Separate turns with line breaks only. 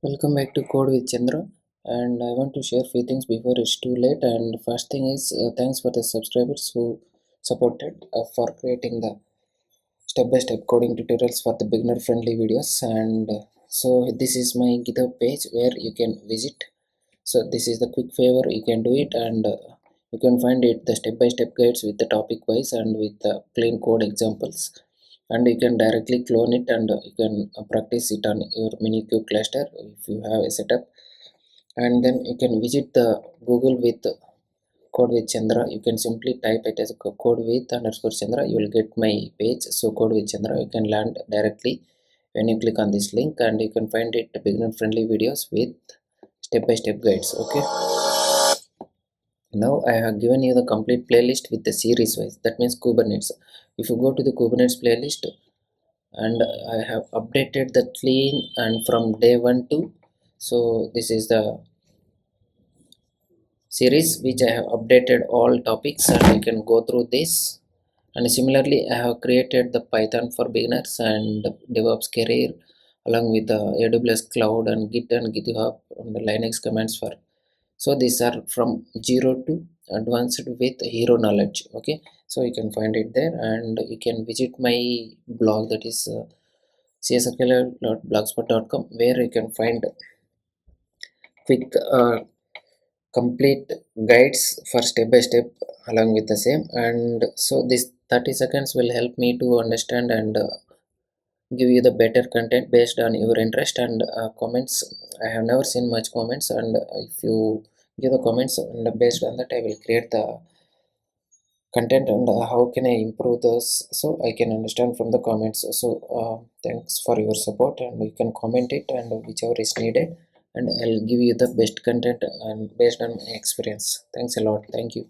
Welcome back to Code with Chandra, and I want to share few things before it's too late. And first thing is thanks for the subscribers who supported for creating the step-by-step coding tutorials for the beginner-friendly videos. And so this is my GitHub page where you can visit. So this is the quick favor you can do it, and you can find it the step-by-step guides with the topic wise and with the plain code examples, and you can directly clone it, and you can practice it on your minikube cluster if you have a setup. And then you can visit the Google with code with Chandra. You can simply type it as code with underscore Chandra. You will get my page. So code with Chandra, you can land directly when you click on this link, and you can find it beginner friendly videos with step-by-step guides. Okay, now I have given you the complete playlist with the series wise, that means Kubernetes. If you go to the Kubernetes playlist, and I have updated the clean and from day 1 to, so this is the series which I have updated all topics, and you can go through this. And similarly, I have created the Python for beginners and DevOps career along with the AWS cloud and Git and GitHub and the Linux commands for. So these are from zero to advanced with hero knowledge. Okay, so you can find it there, and you can visit my blog, that is csql.blogspot.com, where you can find quick complete guides for step by step along with the same. And so this 30 seconds will help me to understand and give you the better content based on your interest and comments. I have never seen much comments, and if you give the comments, and based on that I will create the content, and how can I improve those, so I can understand from the comments. So thanks for your support, and you can comment it and whichever is needed, and I'll give you the best content and based on my experience. Thanks a lot. Thank you.